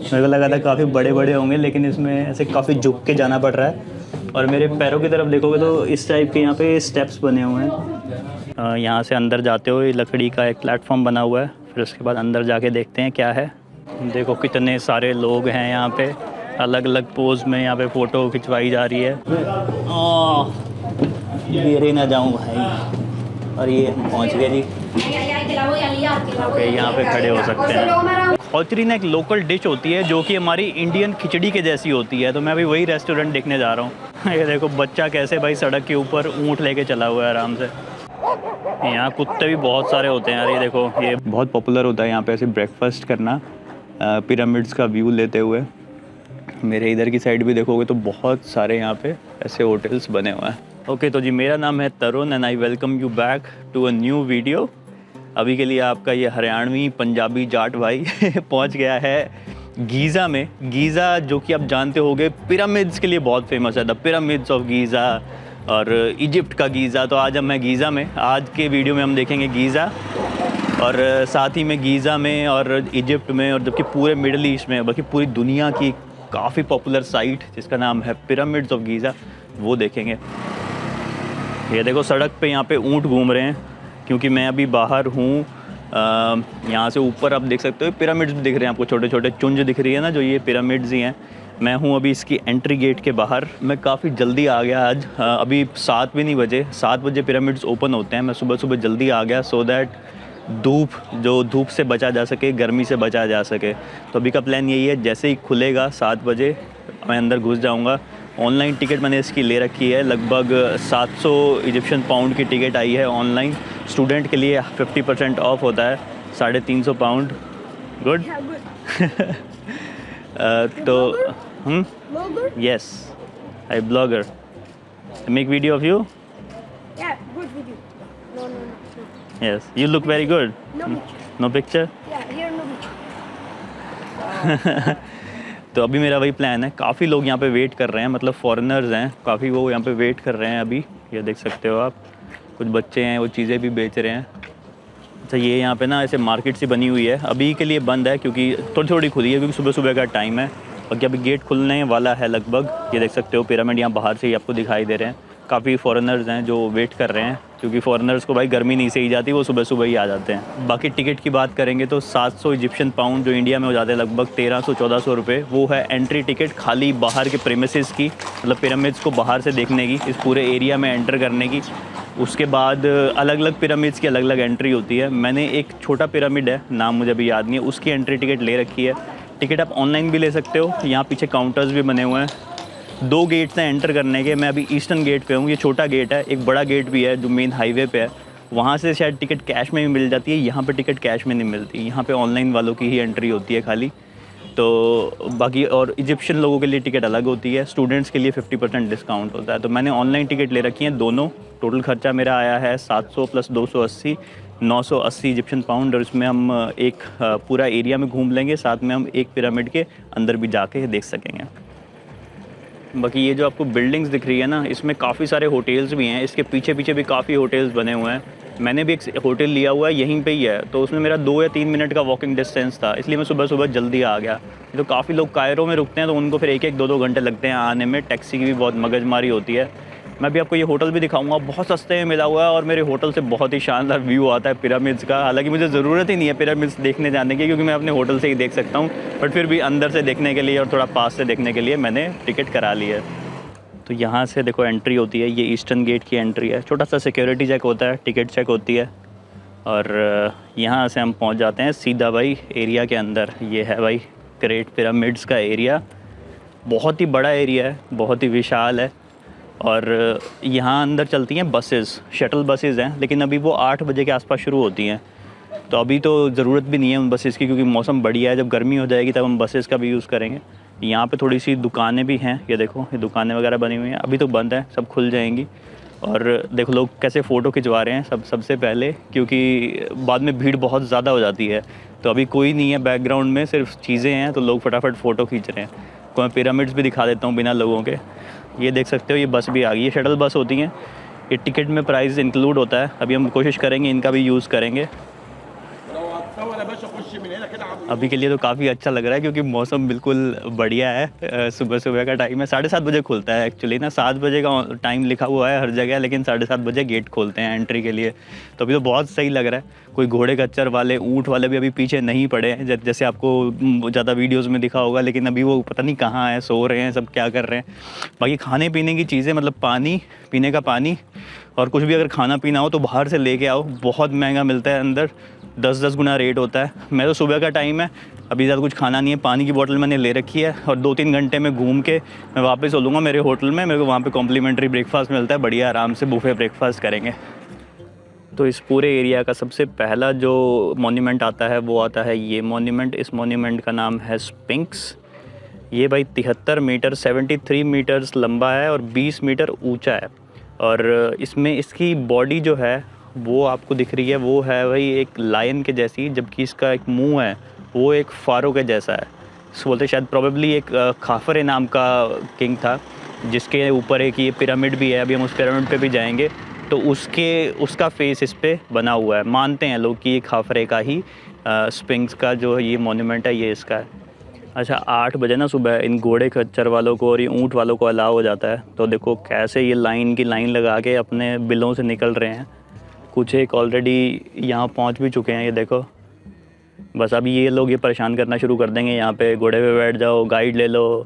मेरे को लगा था काफ़ी बड़े बड़े होंगे, लेकिन इसमें ऐसे काफ़ी झुक के जाना पड़ रहा है। और मेरे पैरों की तरफ देखोगे तो इस टाइप के यहाँ पे स्टेप्स बने हुए हैं। यहाँ से अंदर जाते हुए लकड़ी का एक प्लेटफॉर्म बना हुआ है। फिर उसके बाद अंदर जाके देखते हैं क्या है। देखो कितने सारे लोग हैं यहाँ पे, अलग अलग पोज में यहाँ पे फ़ोटो खिंचवाई जा रही है। गिरे ना जाऊँ भाई। और ये पहुँच गए जी। ओके, यहाँ पे खड़े हो सकते हैं। खौचरी ना एक लोकल डिश होती है जो कि हमारी इंडियन खिचड़ी के जैसी होती है। तो मैं अभी वही रेस्टोरेंट देखने जा रहा हूँ। ये देखो बच्चा कैसे भाई सड़क के ऊपर ऊँट लेके चला हुआ है आराम से। यहाँ कुत्ते भी बहुत सारे होते हैं यार। ये देखो, ये बहुत पॉपुलर होता है यहाँ पे ऐसे ब्रेकफास्ट करना, पिरामिड्स का व्यू लेते हुए। मेरे इधर की साइड भी देखोगे तो बहुत सारे यहाँ पे ऐसे होटल्स बने हुए हैं। ओके, तो जी मेरा नाम है Tarun and I welcome you back to a new video. अभी के लिए आपका ये हरियाणवी पंजाबी जाट भाई पहुँच गया है गीज़ा में। गीज़ा जो कि आप जानते होंगे पिरामिड्स के लिए बहुत फेमस है, द पिरामिड्स ऑफ गीज़ा और इजिप्ट का गीज़ा। तो आज हम मैं गीज़ा में, आज के वीडियो में हम देखेंगे गीज़ा और साथ ही में गीज़ा में और इजिप्ट में, और जबकि पूरे मिडल ईस्ट में, बल्कि पूरी दुनिया की काफ़ी पॉपुलर साइट जिसका नाम है पिरामिड्स ऑफ गीज़ा, वो देखेंगे। ये देखो सड़क पे यहाँ पे ऊँट घूम रहे हैं क्योंकि मैं अभी बाहर हूँ। यहाँ से ऊपर आप देख सकते हो पिरामिड्स भी दिख रहे हैं आपको, छोटे छोटे चुंज दिख रही है ना, जो ये पिरामिड्स ही हैं। मैं हूँ अभी इसकी एंट्री गेट के बाहर। मैं काफ़ी जल्दी आ गया आज। अभी 7 भी नहीं बजे, 7 बजे पिरामिड्स ओपन होते हैं। मैं सुबह सुबह जल्दी आ गया सो दैट धूप से बचा जा सके, गर्मी से बचा जा सके। तो अभी का प्लान यही है, जैसे ही खुलेगा 7 बजे मैं अंदर घुस जाऊंगा। ऑनलाइन टिकट मैंने इसकी ले रखी है, लगभग 700 इजिप्शियन पाउंड की टिकट आई है ऑनलाइन। स्टूडेंट के लिए 50% ऑफ होता है, 350 पाउंड। गुड। तो yes, I blogger, make video of you. Yes, you look very good. No picture? Yeah, here no picture. तो अभी मेरा वही प्लान है। काफ़ी लोग यहाँ पे वेट कर रहे हैं, मतलब फॉरेनर्स हैं काफ़ी, वो यहाँ पे वेट कर रहे हैं अभी। ये देख सकते हो आप, कुछ बच्चे हैं वो चीज़ें भी बेच रहे हैं। अच्छा, ये यहाँ पे ना ऐसे मार्केट सी बनी हुई है, अभी के लिए बंद है क्योंकि थोड़ी थोड़ी खुली है, क्योंकि सुबह सुबह का टाइम है। बाकी अभी गेट खुलने वाला है लगभग। ये देख सकते हो पिरामिड यहाँ बाहर से ही आपको दिखाई दे रहे हैं। काफ़ी फॉरेनर्स हैं जो वेट कर रहे हैं, क्योंकि फॉरेनर्स को भाई गर्मी नहीं सही जाती, वो सुबह सुबह ही आ जाते हैं। बाकी टिकट की बात करेंगे तो 700 इजिप्शियन पाउंड, जो इंडिया में हो जाते हैं लगभग 1300-1400 रुपये, वो है एंट्री टिकट खाली बाहर के प्रेमिसेस की, मतलब पिरामिड्स को बाहर से देखने की, इस पूरे एरिया में एंटर करने की। उसके बाद अलग अलग पिरामिड्स की अलग अलग एंट्री होती है। मैंने एक छोटा पिरामिड है, नाम मुझे अभी याद नहीं है, उसकी एंट्री टिकट ले रखी है। टिकट आप ऑनलाइन भी ले सकते हो। यहाँ पीछे काउंटर्स भी बने हुए हैं। 2 गेट्स हैं एंटर करने के। मैं अभी ईस्टर्न गेट पे हूँ, ये छोटा गेट है। एक बड़ा गेट भी है जो मेन हाईवे पे है, वहाँ से शायद टिकट कैश में भी मिल जाती है। यहाँ पे टिकट कैश में नहीं मिलती, यहाँ पे ऑनलाइन वालों की ही एंट्री होती है खाली। तो बाकी और इजिप्शियन लोगों के लिए टिकट अलग होती है, स्टूडेंट्स के लिए 50% डिस्काउंट होता है। तो मैंने ऑनलाइन टिकट ले रखी हैं दोनों। टोटल खर्चा मेरा आया है 700 + 280, 980 इजिप्शियन पाउंड। और इसमें हम एक पूरा एरिया में घूम लेंगे, साथ में हम एक पिरामिड के अंदर भी जाके देख सकेंगे। बाकी ये जो आपको बिल्डिंग्स दिख रही है ना, इसमें काफ़ी सारे होटल्स भी हैं। इसके पीछे पीछे भी काफ़ी होटल्स बने हुए हैं। मैंने भी एक होटल लिया हुआ है, यहीं पे ही है, तो उसमें मेरा 2 या 3 मिनट का वॉकिंग डिस्टेंस था, इसलिए मैं सुबह सुबह जल्दी आ गया। तो काफ़ी लोग कायरो में रुकते हैं, तो उनको फिर 1-1, 2-2 घंटे लगते हैं आने में। टैक्सी की भी बहुत मगजमारी होती है। मैं भी आपको ये होटल भी दिखाऊंगा, बहुत सस्ते में मिला हुआ है, और मेरे होटल से बहुत ही शानदार व्यू आता है पिरामिड्स का। हालांकि मुझे ज़रूरत ही नहीं है पिरामिड्स देखने जाने की, क्योंकि मैं अपने होटल से ही देख सकता हूँ, बट फिर भी अंदर से देखने के लिए और थोड़ा पास से देखने के लिए मैंने टिकट करा ली है। तो यहाँ से देखो एंट्री होती है, ये ईस्टर्न गेट की एंट्री है। छोटा सा सिक्योरिटी चेक होता है, टिकट चेक होती है, और यहाँ से हम पहुँच जाते हैं सीधा भाई एरिया के अंदर। ये है भाई ग्रेट पिरामिड्स का एरिया। बहुत ही बड़ा एरिया है, बहुत ही विशाल है। और यहाँ अंदर चलती हैं बसेस, शटल बसेस हैं, लेकिन अभी वो 8 बजे के आसपास शुरू होती हैं। तो अभी तो ज़रूरत भी नहीं है उन बसेस की, क्योंकि मौसम बढ़िया है। जब गर्मी हो जाएगी तब हम बसेस का भी यूज़ करेंगे। यहाँ पे थोड़ी सी दुकानें भी हैं, ये देखो ये दुकानें वगैरह बनी हुई हैं। अभी तो बंद है, सब खुल जाएंगी। और देखो लोग कैसे फ़ोटो खिंचवा रहे हैं सबसे पहले, क्योंकि बाद में भीड़ बहुत ज़्यादा हो जाती है। तो अभी कोई नहीं है बैकग्राउंड में, सिर्फ चीज़ें हैं, तो लोग फटाफट फ़ोटो खींच रहे हैं। तो मैं पिरामिड्स भी दिखा देता हूँ बिना लोगों के। ये देख सकते हो, ये बस भी आ गई, ये शटल बस होती हैं। ये टिकट में प्राइस इंक्लूड होता है। अभी हम कोशिश करेंगे इनका भी यूज़ करेंगे। अभी के लिए तो काफ़ी अच्छा लग रहा है क्योंकि मौसम बिल्कुल बढ़िया है। सुबह सुबह का टाइम है, 7:30 बजे खुलता है एक्चुअली ना, 7 बजे का टाइम लिखा हुआ है हर जगह, लेकिन 7:30 बजे गेट खोलते हैं एंट्री के लिए। तो अभी तो बहुत सही लग रहा है। कोई घोड़े खच्चर वाले, ऊँट वाले भी अभी पीछे नहीं पड़े हैं, जैसे आपको ज़्यादा वीडियोज़ में दिखा होगा, लेकिन अभी वो पता नहीं कहाँ है, सो रहे हैं, सब क्या कर रहे हैं। बाकी खाने पीने की चीज़ें, मतलब पानी, पीने का पानी और कुछ भी अगर खाना पीना हो तो बाहर से लेके आओ, बहुत महंगा मिलता है अंदर, 10-10 गुना रेट होता है। मैं तो सुबह का टाइम है, अभी ज़्यादा कुछ खाना नहीं है, पानी की बोतल मैंने ले रखी है और 2-3 घंटे में घूम के मैं वापस हो लूँगा मेरे होटल में। मेरे को वहाँ पे कॉम्प्लीमेंट्री ब्रेकफास्ट मिलता है, बढ़िया आराम से बुफे ब्रेकफास्ट करेंगे। तो इस पूरे एरिया का सबसे पहला जो मॉन्यूमेंट आता है वो आता है ये मॉन्यूमेंट। इस मॉन्यूमेंट का नाम है स्पिंक्स। ये भाई 73 मीटर 73 मीटर्स लंबा है और 20 मीटर ऊंचा है। और इसमें इसकी बॉडी जो है वो आपको दिख रही है, वो है भाई एक लायन के जैसी, जबकि इसका एक मुंह है वो एक फारो के जैसा है। इसको बोलते शायद प्रोबेबली एक खाफरे नाम का किंग था, जिसके ऊपर एक ये पिरामिड भी है। अभी हम उस पिरामिड पे भी जाएंगे तो उसका फेस इस पे बना हुआ है। मानते हैं लोग कि ये खाफरे का ही स्पिंक्स का जो ये मॉन्यूमेंट है ये इसका है। अच्छा, 8 बजे ना सुबह इन घोड़े खच्चर वालों को और ये ऊँट वालों को अलाउ हो जाता है। तो देखो कैसे ये लाइन की लाइन लगा के अपने बिलों से निकल रहे हैं। कुछ एक ऑलरेडी यहाँ पहुँच भी चुके हैं, ये देखो। बस अभी ये लोग ये परेशान करना शुरू कर देंगे, यहाँ पे घोड़े पे बैठ जाओ, गाइड ले लो।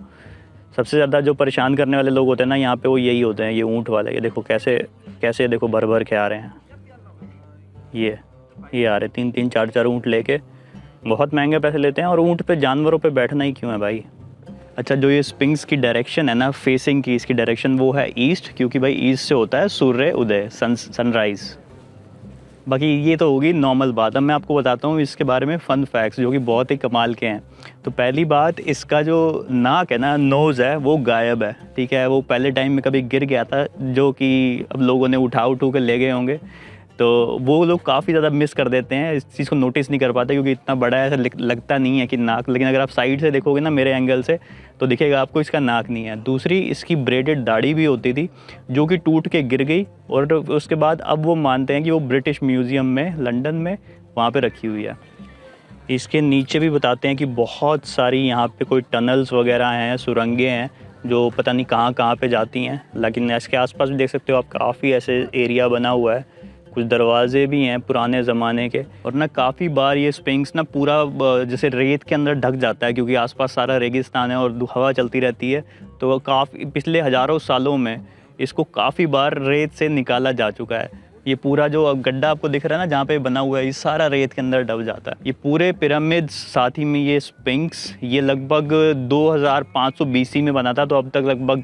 सबसे ज़्यादा जो परेशान करने वाले लोग होते हैं ना यहाँ पे, वो यही होते हैं, ये ऊँट वाले। ये देखो कैसे कैसे देखो भर भर के आ रहे हैं। ये आ रहे 3-3 4-4 ऊँट लेके, बहुत महंगे पैसे लेते हैं। और ऊँट पे जानवरों पे बैठना ही क्यों है भाई। अच्छा, जो ये स्पिंक्स की डायरेक्शन है ना, फेसिंग की इसकी डायरेक्शन, वो है ईस्ट, क्योंकि भाई ईस्ट से होता है सूर्य उदय, सनराइज़। बाकी ये तो होगी नॉर्मल बात। अब मैं आपको बताता हूँ इसके बारे में फ़न फैक्ट्स जो कि बहुत ही कमाल के हैं। तो पहली बात, इसका जो नाक है ना, नोज़ है, वो गायब है, ठीक है। वो पहले टाइम में कभी गिर गया था, जो कि अब लोगों ने उठा के ले गए होंगे। तो वो लोग काफ़ी ज़्यादा मिस कर देते हैं, इस चीज़ को नोटिस नहीं कर पाते क्योंकि इतना बड़ा है, ऐसा लगता नहीं है कि नाक। लेकिन अगर आप साइड से देखोगे ना मेरे एंगल से, तो दिखेगा आपको इसका नाक नहीं है। दूसरी, इसकी ब्रेडेड दाढ़ी भी होती थी जो कि टूट के गिर गई, और उसके बाद अब वो मानते हैं कि वो ब्रिटिश म्यूज़ियम में लंदन में वहाँ पे रखी हुई है। इसके नीचे भी बताते हैं कि बहुत सारी यहाँ पे कोई टनल्स वगैरह हैं, सुरंगें हैं, जो पता नहीं कहाँ कहाँ पे जाती हैं। लेकिन इसके आसपास भी देख सकते हो आप, काफ़ी ऐसे एरिया बना हुआ है, कुछ दरवाजे भी हैं पुराने ज़माने के। और ना काफ़ी बार ये स्पिंक्स ना पूरा जैसे रेत के अंदर ढक जाता है, क्योंकि आसपास सारा रेगिस्तान है और हवा चलती रहती है। तो काफ़ी पिछले हज़ारों सालों में इसको काफ़ी बार रेत से निकाला जा चुका है। ये पूरा जो गड्ढा आपको दिख रहा है ना जहाँ पे बना हुआ है, ये सारा रेत के अंदर दब जाता है। ये पूरे पिरामिड्स, साथ ही में ये स्पिंक्स, ये लगभग 2500 BC में बना था। तो अब तक लगभग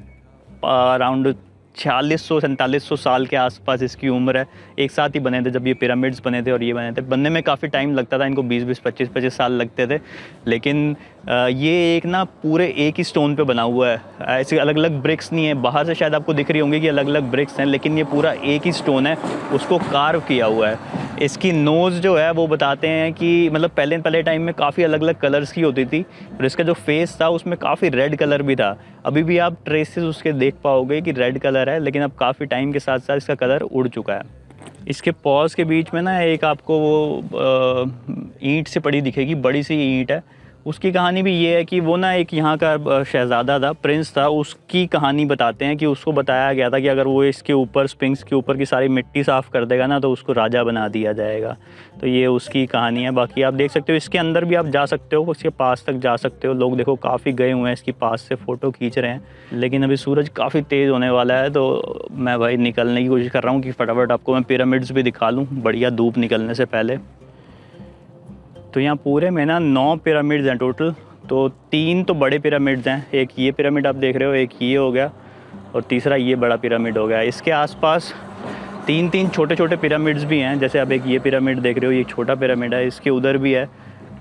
अराउंड 4600-4700 साल के आसपास इसकी उम्र है। एक साथ ही बने थे जब ये पिरामिड्स बने थे और ये बने थे। बनने में काफ़ी टाइम लगता था, इनको 20-20, 25-25 साल लगते थे। लेकिन ये एक ना पूरे एक ही स्टोन पे बना हुआ है, ऐसे अलग अलग ब्रिक्स नहीं है। बाहर से शायद आपको दिख रही होंगी कि अलग अलग ब्रिक्स हैं, लेकिन ये पूरा एक ही स्टोन है, उसको कार्व किया हुआ है। इसकी नोज़ जो है वो बताते हैं कि मतलब पहले टाइम में काफ़ी अलग अलग कलर्स की होती थी, और इसका जो फेस था उसमें काफ़ी रेड कलर भी था। अभी भी आप ट्रेसेस उसके देख पाओगे कि रेड कलर है, लेकिन अब काफ़ी टाइम के साथ साथ इसका कलर उड़ चुका है। इसके पॉज के बीच में ना एक आपको वो ईंट से पड़ी दिखेगी, बड़ी सी ईंट है। उसकी कहानी भी ये है कि वो ना एक यहाँ का शहज़ादा था, प्रिंस था। उसकी कहानी बताते हैं कि उसको बताया गया था कि अगर वो इसके ऊपर, स्पिंक्स के ऊपर की सारी मिट्टी साफ़ कर देगा ना, तो उसको राजा बना दिया जाएगा। तो ये उसकी कहानी है। बाकी आप देख सकते हो इसके अंदर भी आप जा सकते हो, उसके पास तक जा सकते हो। लोग देखो काफ़ी गए हुए हैं इसके पास से, फ़ोटो खींच रहे हैं। लेकिन अभी सूरज काफ़ी तेज़ होने वाला है, तो मैं भाई निकलने की कोशिश कर रहा हूँ कि फटाफट आपको मैं पिरामिड्स भी दिखा लूँ बढ़िया धूप निकलने से पहले। तो यहाँ पूरे में ना 9 पिरामिड्स हैं टोटल। तो 3 तो बड़े पिरामिड्स हैं, एक ये पिरामिड आप देख रहे हो, एक ये हो गया, और तीसरा ये बड़ा पिरामिड हो गया। इसके आसपास 3-3 छोटे छोटे पिरामिड्स भी हैं। जैसे आप एक ये पिरामिड देख रहे हो, ये छोटा पिरामिड है, इसके उधर भी है।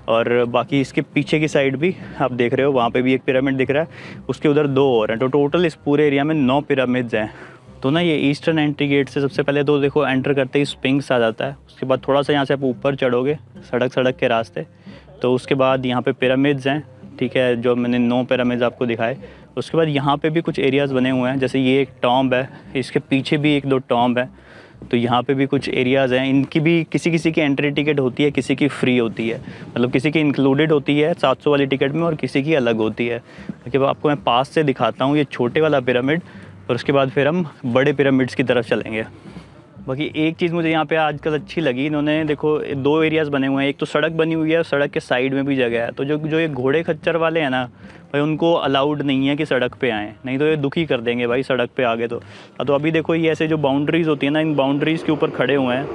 और बाकी इसके पीछे की साइड भी आप देख रहे हो, वहाँ पे भी एक पिरामिड दिख रहा है, उसके उधर 2 और हैं। तो टोटल इस पूरे एरिया में 9 पिरामिड्स हैं। तो ना ये ईस्टर्न एंट्री गेट से सबसे पहले तो देखो एंटर करते ही स्पिंक्स आ जाता है। उसके बाद थोड़ा सा यहाँ से आप ऊपर चढ़ोगे सड़क के रास्ते, तो उसके बाद यहाँ पे पिरामिड्स हैं, ठीक है, जो मैंने 9 पिरामिड्स आपको दिखाए। उसके बाद यहाँ पे भी कुछ एरियाज़ बने हुए हैं, जैसे ये एक टॉम्ब है, इसके पीछे भी 1-2 टॉम्ब है। तो यहाँ पे भी कुछ एरियाज़ हैं, इनकी भी किसी किसी की एंट्री टिकट होती है, किसी की फ्री होती है, मतलब किसी की इंक्लूडेड होती है 700 वाली टिकट में और किसी की अलग होती है। देखिए आपको मैं पास से दिखाता हूँ ये छोटे वाला पिरामिड, और उसके बाद फिर हम बड़े पिरामिड्स की तरफ चलेंगे। बाकी एक चीज़ मुझे यहाँ पे आजकल अच्छी लगी, इन्होंने देखो 2 एरियाज़ बने हुए हैं, एक तो सड़क बनी हुई है और सड़क के साइड में भी जगह है। तो जो ये घोड़े खच्चर वाले हैं ना भाई, उनको अलाउड नहीं है कि सड़क पे आएँ, नहीं तो ये दुखी कर देंगे भाई सड़क पे आगे। तो अभी देखो ये ऐसे जो बाउंड्रीज़ होती है ना, इन बाउंड्रीज़ के ऊपर खड़े हुए हैं,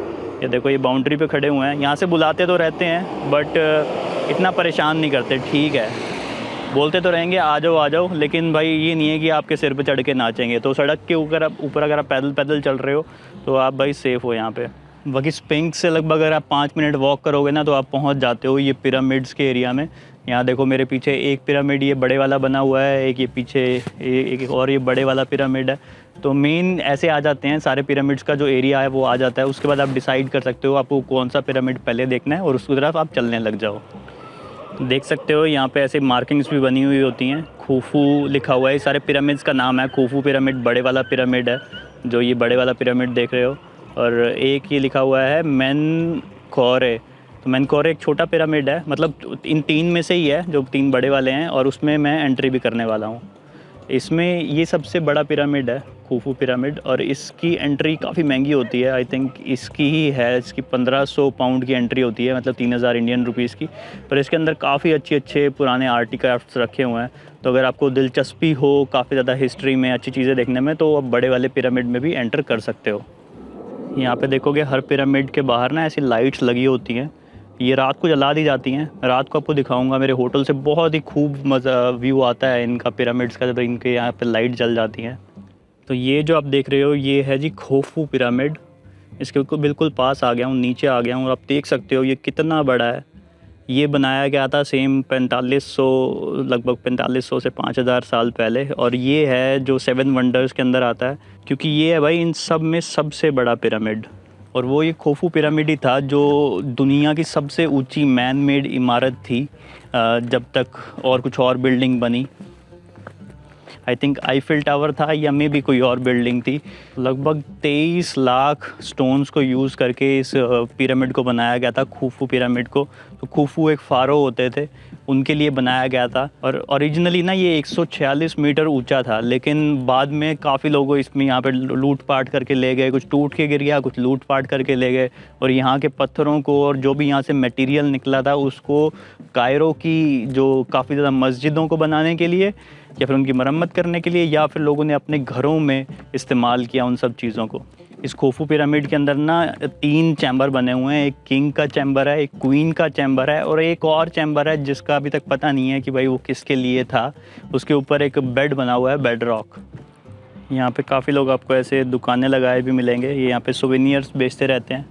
ये देखो ये बाउंड्री पे खड़े हुए हैं। यहाँ से बुलाते तो रहते हैं बट इतना परेशान नहीं करते, ठीक है, बोलते तो रहेंगे आ जाओ, लेकिन भाई ये नहीं है कि आपके सिर पे चढ़ के नाचेंगे। तो सड़क के ऊपर अगर आप पैदल चल रहे हो तो आप भाई सेफ़ हो यहाँ पे। बाकी स्पिंक्स से लगभग अगर आप 5 मिनट वॉक करोगे ना तो आप पहुँच जाते हो ये पिरामिड्स के एरिया में। यहाँ देखो मेरे पीछे एक पिरामिड ये बड़े वाला बना हुआ है, एक ये पीछे एक और ये बड़े वाला पिरामिड है। तो मेन ऐसे आ जाते हैं सारे पिरामिड्स का जो एरिया है वो आ जाता है। उसके बाद आप डिसाइड कर सकते हो आपको कौन सा पिरामिड पहले देखना है और उसकी तरफ आप चलने लग जाओ। देख सकते हो यहाँ पे ऐसे मार्किंग्स भी बनी हुई होती हैं, खूफू लिखा हुआ है, सारे पिरामिड्स का नाम है। खूफू पिरामिड बड़े वाला पिरामिड है, जो ये बड़े वाला पिरामिड देख रहे हो, और एक ये लिखा हुआ है मेनकौरे। तो मेनकौरे एक छोटा पिरामिड है, मतलब इन 3 में से ही है, जो 3 बड़े वाले हैं, और उसमें मैं एंट्री भी करने वाला हूँ। इसमें ये सबसे बड़ा पिरामिड है खूफू पिरामिड, और इसकी एंट्री काफ़ी महंगी होती है। आई थिंक इसकी ही है, इसकी 1500 पाउंड की एंट्री होती है, मतलब 3000 इंडियन रुपीज़ की। पर इसके अंदर काफ़ी अच्छे पुराने आर्टिफैक्ट्स रखे हुए हैं। तो अगर आपको दिलचस्पी हो काफ़ी ज़्यादा हिस्ट्री में, अच्छी चीज़ें देखने में, तो आप बड़े वाले पिरामिड में भी एंटर कर सकते हो। यहाँ पे देखोगे हर पिरामिड के बाहर ना ऐसी लाइट्स लगी होती हैं, ये रात को जला दी जाती हैं। रात को आपको दिखाऊंगा, मेरे होटल से बहुत ही खूब मज़ा व्यू आता है इनका पिरामिड्स का, जब इनके यहाँ पे लाइट जल जाती हैं। तो ये जो आप देख रहे हो ये है जी खूफू पिरामिड। इसके बिल्कुल पास आ गया हूँ, नीचे आ गया हूँ, और आप देख सकते हो ये कितना बड़ा है। ये बनाया गया था सेम 4500, लगभग 4500 से 5000 साल पहले, और ये है जो 7 वंडर्स के अंदर आता है, क्योंकि ये है भाई इन सब में सबसे बड़ा पिरामिड। और वो ये खूफू पिरामिड ही था जो दुनिया की सबसे ऊंची मैन मेड इमारत थी, जब तक और कुछ और बिल्डिंग बनी। आई थिंक आईफिल टावर था या मे भी कोई और बिल्डिंग थी। लगभग 23 लाख स्टोन्स को यूज़ करके इस पिरामिड को बनाया गया था, खूफू पिरामिड को। तो खूफू एक फ़ारो होते थे, उनके लिए बनाया गया था। और ओरिजिनली ना ये 146 मीटर ऊंचा था, लेकिन बाद में काफ़ी लोगों इसमें यहाँ पे लूट पाट करके ले गए, कुछ टूट के गिर गया, कुछ लूट पाट करके ले गए। और यहाँ के पत्थरों को और जो भी यहाँ से मटेरियल निकला था उसको कायरो की जो काफ़ी ज़्यादा मस्जिदों को बनाने के लिए, या फिर उनकी मरम्मत करने के लिए, या फिर लोगों ने अपने घरों में इस्तेमाल किया उन सब चीज़ों को। इस खूफू पिरामिड के अंदर ना 3 चैम्बर बने हुए हैं, एक किंग का चैम्बर है, एक क्वीन का चैम्बर है, और एक और चैम्बर है जिसका अभी तक पता नहीं है कि भाई वो किसके लिए था। उसके ऊपर एक बेड बना हुआ है, बेड रॉक। यहाँ पे काफ़ी लोग आपको ऐसे दुकानें लगाए भी मिलेंगे, ये यहाँ पे सोवेनियर्स बेचते रहते हैं,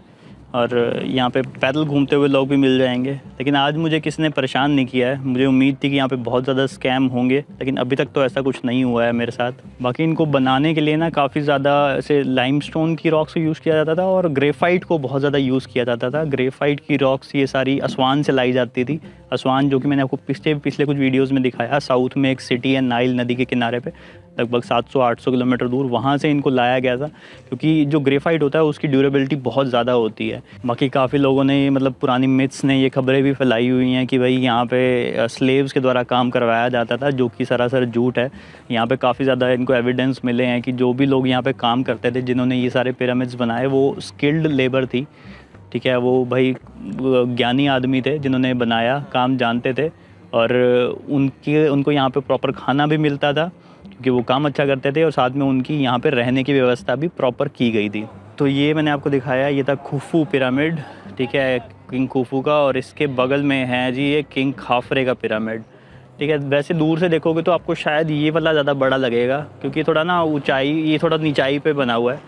और यहाँ पे पैदल घूमते हुए लोग भी मिल जाएंगे। लेकिन आज मुझे किसी ने परेशान नहीं किया है, मुझे उम्मीद थी कि यहाँ पे बहुत ज़्यादा स्कैम होंगे, लेकिन अभी तक तो ऐसा कुछ नहीं हुआ है मेरे साथ। बाकी इनको बनाने के लिए ना काफ़ी ज़्यादा ऐसे लाइमस्टोन की रॉक्स को यूज़ किया जाता था, और ग्रेफाइट को बहुत ज़्यादा यूज़ किया जाता था। ग्रेफाइट की रॉक्स ये सारी असवान से लाई जाती थी। असवान जो कि मैंने आपको पिछले कुछ वीडियोज़ में दिखाया, साउथ में एक सिटी है नाइल नदी के किनारे पर, लगभग 700-800 किलोमीटर दूर, वहाँ से इनको लाया गया था, क्योंकि जो ग्रेफाइट होता है उसकी ड्यूरेबिलिटी बहुत ज़्यादा होती है। बाकी काफ़ी लोगों ने, मतलब पुरानी मिथ्स ने ये खबरें भी फैलाई हुई हैं कि भाई यहाँ पे स्लेव्स के द्वारा काम करवाया जाता था, जो कि सरासर झूठ है। यहाँ पे काफ़ी ज़्यादा इनको एविडेंस मिले हैं कि जो भी लोग यहाँ पे काम करते थे, जिन्होंने ये सारे पिरामिड्स बनाए, वो स्किल्ड लेबर थी, ठीक है, वो भाई ज्ञानी आदमी थे जिन्होंने बनाया, काम जानते थे, और उनको यहाँ पे प्रॉपर खाना भी मिलता था क्योंकि वो काम अच्छा करते थे, और साथ में उनकी यहाँ पे रहने की व्यवस्था भी प्रॉपर की गई थी। तो ये मैंने आपको दिखाया, ये था खूफू पिरामिड, ठीक है, किंग खूफू का, और इसके बगल में है जी ये किंग खाफरे का पिरामिड, ठीक है। वैसे दूर से देखोगे तो आपको शायद ये वाला ज़्यादा बड़ा लगेगा, क्योंकि थोड़ा ना ऊंचाई, ये थोड़ा नीचाई पे बना हुआ है,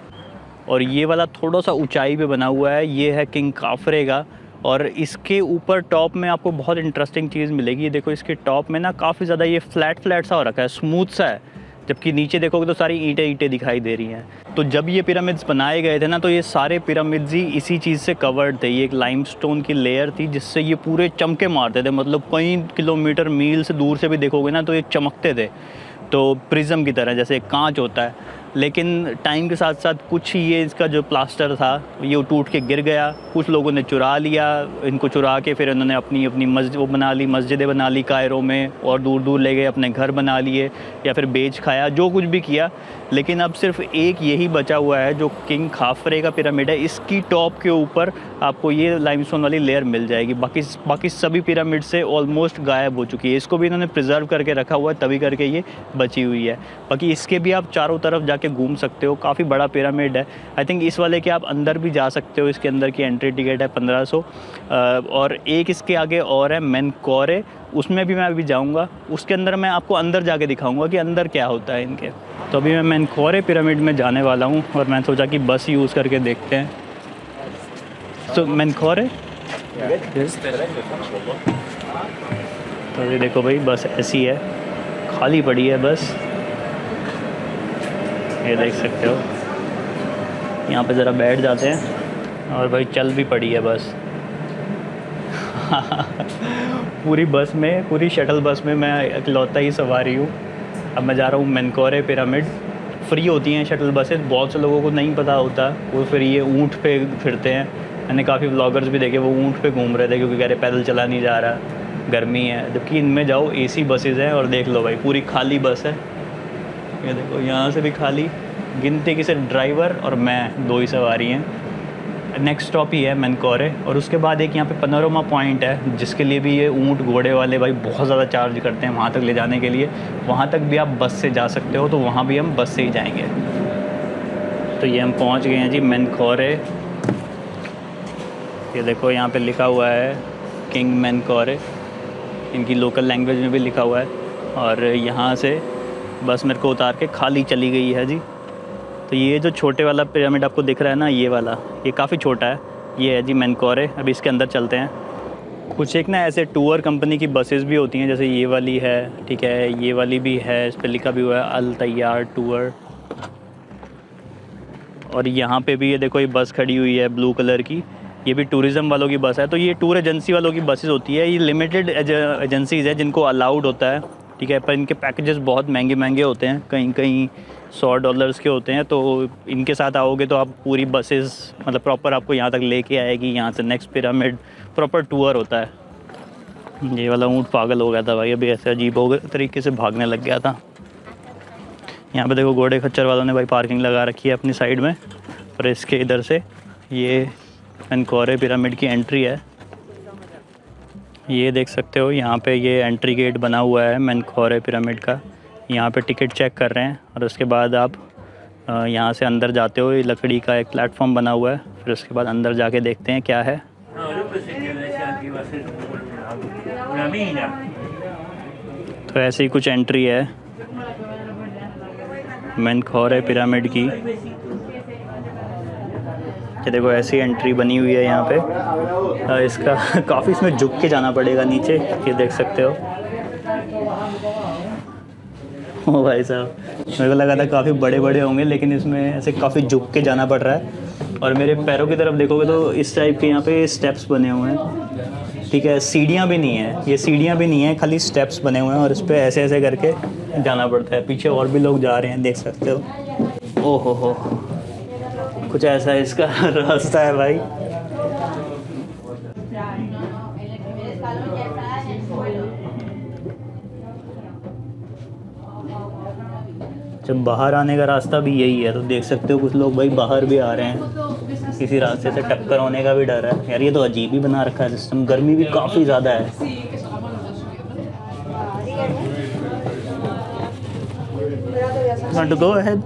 और ये वाला थोड़ा सा ऊंचाई पे बना हुआ है। ये है किंग खाफरे का, और इसके ऊपर टॉप में आपको बहुत इंटरेस्टिंग चीज़ मिलेगी। ये देखो इसके टॉप में ना काफ़ी ज़्यादा ये फ्लैट सा हो रखा है, स्मूथ सा है, जबकि नीचे देखोगे तो सारी ईंटें दिखाई दे रही हैं। तो जब ये पिरामिड्स बनाए गए थे ना, तो ये सारे पिरामिड्स ही इसी चीज़ से कवर्ड थे। ये एक लाइमस्टोन की लेयर थी जिससे ये पूरे चमके मारते थे, मतलब कई किलोमीटर मील से दूर से भी देखोगे ना तो ये चमकते थे। तो प्रिज्म की तरह, जैसे कांच होता है लेकिन टाइम के साथ साथ कुछ ये इसका जो प्लास्टर था ये टूट के गिर गया, कुछ लोगों ने चुरा लिया, इनको चुरा के फिर इन्होंने अपनी अपनी मस्जिद वो बना ली, मस्जिदें बना ली कायरो में, और दूर दूर ले गए, अपने घर बना लिए या फिर बेच खाया, जो कुछ भी किया। लेकिन अब सिर्फ एक यही बचा हुआ है जो किंग खाफरे का पिरामिड है। इसकी टॉप के ऊपर आपको ये लाइमस्टोन वाली लेयर मिल जाएगी, बाकी सभी पिरामिड से ऑलमोस्ट गायब हो चुकी है। इसको भी इन्होंने प्रिजर्व करके रखा हुआ है, तभी करके ये बची हुई है। बाकी इसके भी आप चारों तरफ जाके घूम सकते हो, काफ़ी बड़ा पिरामिड है। आई थिंक इस वाले के आप अंदर भी जा सकते हो, इसके अंदर की एंट्री टिकट है 1500। और एक इसके आगे और है मेनकोरे, उसमें भी मैं अभी जाऊंगा, उसके अंदर मैं आपको अंदर जाके दिखाऊंगा कि अंदर क्या होता है इनके। तो अभी मैं मेनकोरे पिरामिड में जाने वाला हूँ और मैं सोचा कि बस यूज़ करके देखते हैं। तो मेनकोरे तो ये देखो भाई, बस ऐसी है, खाली पड़ी है बस, ये देख सकते हो। यहाँ पे ज़रा बैठ जाते हैं और भाई चल भी पड़ी है बस। पूरी बस में, पूरी शटल बस में मैं इकलौता ही सवारी हूँ। अब मैं जा रहा हूँ मेनकोरे पिरामिड। फ्री होती हैं शटल बसेस, बहुत से लोगों को नहीं पता होता, वो फिर ये ऊँट पे फिरते हैं। मैंने काफ़ी व्लॉगर्स भी देखे, वो ऊँट पे घूम रहे थे क्योंकि कह रहे पैदल चला नहीं जा रहा, गर्मी है। जबकि इनमें जाओ एसी बसेस हैं और देख लो भाई पूरी खाली बस है। ये देखो यहाँ से भी खाली, गिनती की सिर्फ ड्राइवर और मैं, दो ही सवारी हैं। नेक्स्ट स्टॉप ही है मेनकोरे। और उसके बाद एक यहाँ पे पनोरमा पॉइंट है, जिसके लिए भी ये ऊँट घोड़े वाले भाई बहुत ज़्यादा चार्ज करते हैं वहाँ तक ले जाने के लिए। वहाँ तक भी आप बस से जा सकते हो, तो वहाँ भी हम बस से ही जाएंगे। तो ये हम पहुँच गए हैं जी मेनकोरे। ये देखो यहाँ पे लिखा हुआ है किंग मेनकोरे, इनकी लोकल लैंग्वेज में भी लिखा हुआ है। और यहाँ से बस मेरे को उतार के खाली चली गई है जी। तो ये जो छोटे वाला पिरामिड आपको दिख रहा है ना, ये वाला, ये काफ़ी छोटा है, ये है जी मेनकोरे। अभी इसके अंदर चलते हैं। कुछ एक ना ऐसे टूर कंपनी की बसेस भी होती हैं, जैसे ये वाली है, ठीक है, ये वाली भी है, इस पर लिखा भी हुआ है अल तैयार टूर। और यहाँ पे भी ये देखो, ये बस खड़ी हुई है ब्लू कलर की, ये भी टूरिज़म वालों की बस है। तो ये टूर एजेंसी वालों की बसेस होती है, ये लिमिटेड एजेंसीज़ है जिनको अलाउड होता है, ठीक है। पर इनके पैकेजेस बहुत महंगे महंगे होते हैं, कहीं कहीं $100 के होते हैं। तो इनके साथ आओगे तो आप पूरी बसेस मतलब प्रॉपर आपको यहाँ तक लेके आएगी, यहाँ से नेक्स्ट पिरामिड, प्रॉपर टूर होता है। ये वाला ऊँट पागल हो गया था भाई, अभी ऐसे अजीब हो तरीके से भागने लग गया था। यहाँ पे देखो घोड़े खच्चर वालों ने भाई पार्किंग लगा रखी है अपनी साइड में। और इसके इधर से ये मेनकोरे पिरामिड की एंट्री है, ये देख सकते हो। यहाँ पे ये एंट्री गेट बना हुआ है मेनकोरे पिरामिड का। यहाँ पे टिकट चेक कर रहे हैं और उसके बाद आप यहाँ से अंदर जाते हो। ये लकड़ी का एक प्लेटफॉर्म बना हुआ है, फिर उसके बाद अंदर जाके देखते हैं क्या है। तो ऐसे ही कुछ एंट्री है मेनकोरे पिरामिड की। ये देखो ऐसी एंट्री बनी हुई है यहाँ पे। इसका काफ़ी इसमें झुक के जाना पड़ेगा नीचे, ये देख सकते हो। ओ भाई साहब, मेरे को लगा था काफ़ी बड़े बड़े होंगे, लेकिन इसमें ऐसे काफ़ी झुक के जाना पड़ रहा है। और मेरे पैरों की तरफ देखोगे तो इस टाइप के यहाँ पे स्टेप्स बने हुए हैं, ठीक है। सीढ़ियाँ भी नहीं है, ये सीढ़ियाँ भी नहीं है, खाली स्टेप्स बने हुए हैं और इस पर ऐसे ऐसे करके जाना पड़ता है। पीछे और भी लोग जा रहे हैं, देख सकते हो। ओहो हो, कुछ ऐसा इसका रास्ता है भाई। जब बाहर आने का रास्ता भी यही है, तो देख सकते हो कुछ लोग भाई बाहर भी आ रहे हैं। किसी रास्ते से टक्कर होने का भी डर है यार। ये तो अजीब ही बना रखा है सिस्टम, गर्मी भी काफ़ी ज़्यादा है। Want to go ahead?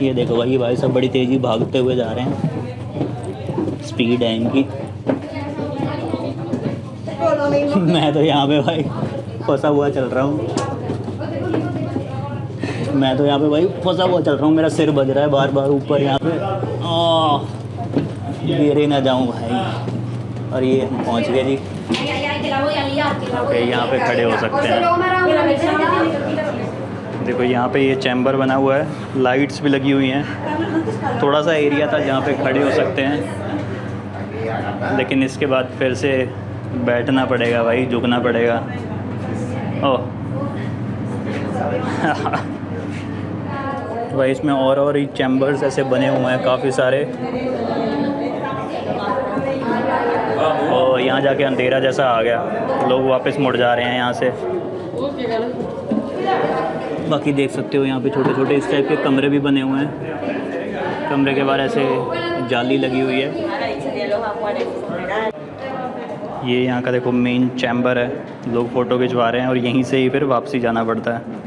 ये देखो भाई, ये भाई सब बड़ी तेज़ी भागते हुए जा रहे हैं, स्पीड है इनकी। मैं तो यहाँ पे भाई फंसा हुआ चल रहा हूँ, मैं तो यहाँ पे भाई फंसा हुआ चल रहा हूँ। मेरा सिर बज रहा है बार बार ऊपर यहाँ पे, गिरे ना जाऊँ भाई। और ये हम पहुँच गए जी। ओके, यहाँ पे खड़े हो सकते हैं। देखो यहाँ पे ये चैम्बर बना हुआ है, लाइट्स भी लगी हुई हैं। थोड़ा सा एरिया था जहाँ पे खड़े हो सकते हैं, लेकिन इसके बाद फिर से बैठना पड़ेगा भाई, झुकना पड़ेगा। ओह भाई इसमें और ही चैम्बर्स ऐसे बने हुए हैं काफ़ी सारे, और यहाँ जाके अंधेरा जैसा आ गया, लोग वापस मुड़ जा रहे हैं यहाँ से। बाकी देख सकते हो यहाँ पे छोटे छोटे इस टाइप के कमरे भी बने हुए हैं, कमरे के बाहर ऐसे जाली लगी हुई है। ये यहाँ का देखो मेन चैम्बर है, लोग फ़ोटो खिंचवा रहे हैं और यहीं से ही फिर वापसी जाना पड़ता है।